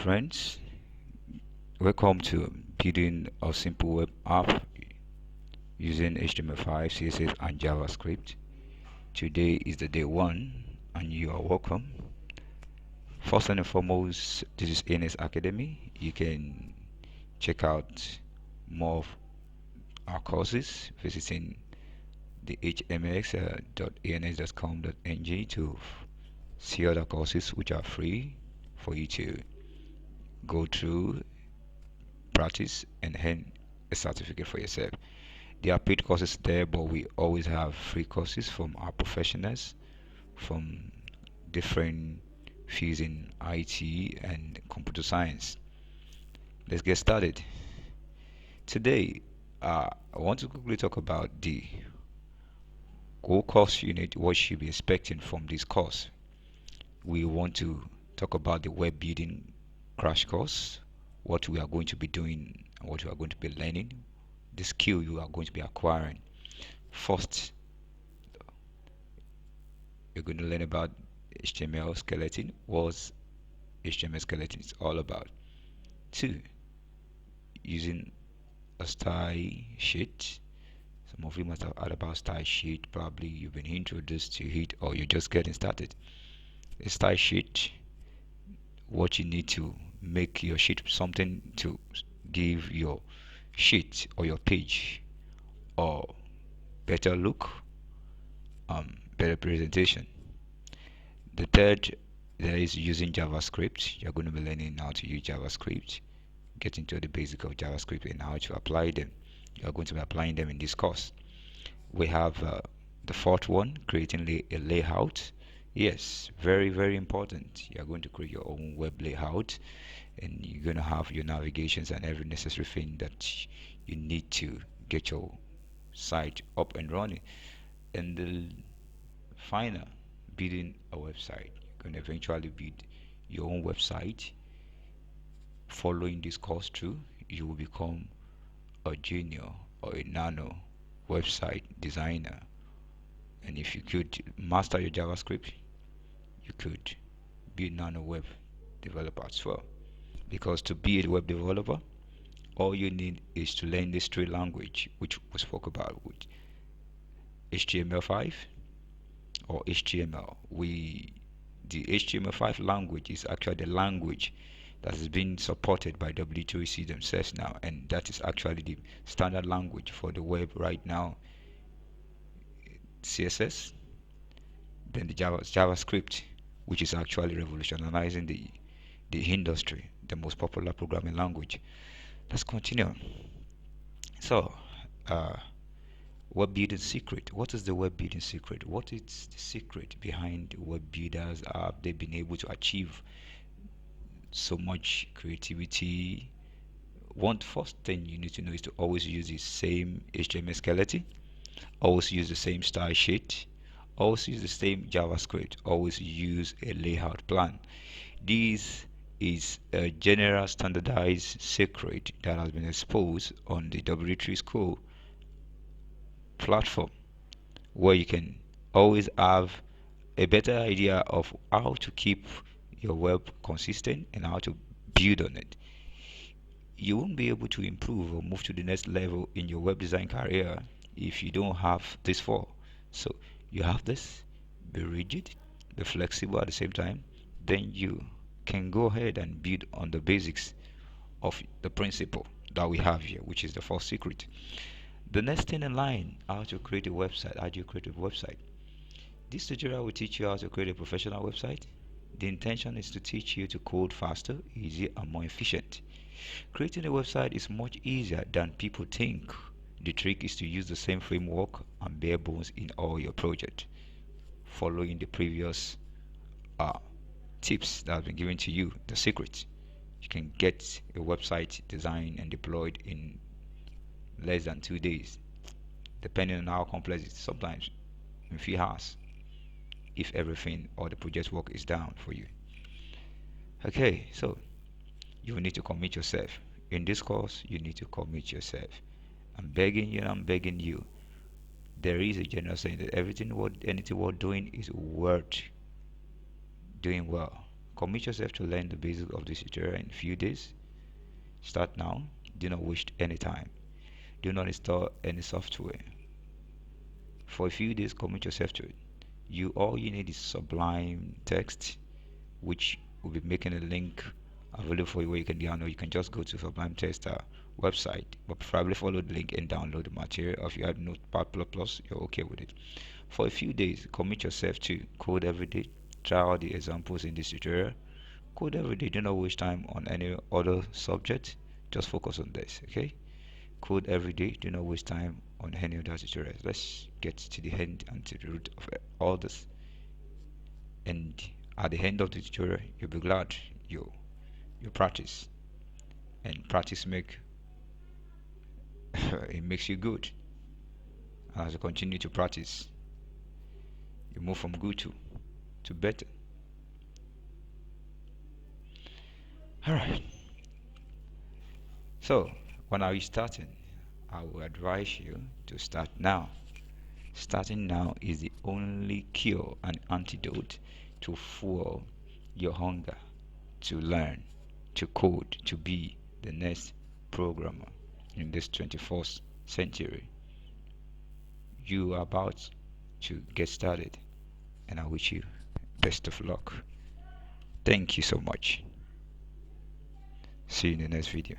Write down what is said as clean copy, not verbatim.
friends, welcome to building a simple web app using HTML5, CSS and JavaScript. Today is the day one and you are welcome. First and foremost, this is NS Academy. You can check out more of our courses visiting the hmx.ans.com.ng to see other courses which are free for you to go through, practice and earn a certificate for yourself. There are paid courses there, but we always have free courses from our professionals from different fields in IT and computer science. Let's get started. Today, I want to quickly talk about the core course unit, what you should be expecting from this course. We want to talk about the web building crash course, what we are going to be doing and what we are going to be learning, the skill you are going to be acquiring. First, you're going to learn about HTML skeleton, what HTML skeleton is all about. Two, using a style sheet. Some of you must have heard about style sheet. Probably you've been introduced to it or you're just getting started. A style sheet, what you need to make your sheet something to give your sheet or your page or better look, better presentation. The third, there is using JavaScript. You're going to be learning how to use JavaScript, get into the basic of JavaScript and how to apply them. You're going to be applying them in this course. We have the fourth one, creating a layout. Yes, very important. You're going to create your own web layout and you're going to have your navigations and every necessary thing that you need to get your site up and running. And the final, building a website. You're going to eventually build your own website. Following this course through, you will become a junior or a nano website designer. And if you could master your JavaScript, you could be a nano web developer as well. Because to be a web developer, all you need is to learn this three language which we spoke about with HTML5 or HTML. The HTML5 language is actually the language that is being supported by W3C themselves now, and that is actually the standard language for the web right now. CSS, then the JavaScript, which is actually revolutionizing the industry, the most popular programming language. Let's continue. So, uh, web building secret. What is the web building secret? What is the secret behind web builders? Have they been able to achieve so much creativity? One first thing you need to know is to always use the same HTML skeleton, always use the same style sheet, always use the same JavaScript, always use a layout plan. This is a general standardized secret that has been exposed on the W3 School platform where you can always have a better idea of how to keep your web consistent and how to build on it. You won't be able to improve or move to the next level in your web design career if you don't have this four. So you have this, be rigid, be flexible at the same time, then you can go ahead and build on the basics of the principle that we have here, which is the first secret. The next thing in line, how to create a website. How do you create a website? This tutorial will teach you how to create a professional website. The intention is to teach you to code faster, easier, and more efficient. Creating a website is much easier than people think. The trick is to use the same framework and bare bones in all your projects, following the previous uh, tips that have been given to you, the secret. You can get a website designed and deployed in less than 2 days, depending on how complex it is, sometimes in few hours, if everything or the project work is down for you. Okay, so you will need to commit yourself. In this course, you need to commit yourself. I'm begging you. There is a general saying that anything worth doing is worth doing well. Commit yourself to learn the basics of this tutorial in a few days. Start now. Do not waste any time. Do not install any software. For a few days, commit yourself to it. All you need is Sublime Text, which will be making a link available for you where you can download. You can just go to Sublime Text website, but probably follow the link and download the material. If you have Notepad++, you're okay with it. For a few days, commit yourself to code every day. Try all the examples in this tutorial. Code every day. Do not waste time on any other subject. Just focus on this, okay? Code every day. Do not waste time on any other tutorials. Let's get to the end and to the root of all this. And at the end of the tutorial, you'll be glad you practice. And practice it makes you good. And as you continue to practice, you move from good to better. Alright. So when are you starting? I will advise you to start now. Starting now is the only cure and antidote to fuel your hunger to learn, to code, to be the next programmer in this 21st century. You are about to get started, and I wish you best of luck. Thank you so much. See you in the next video.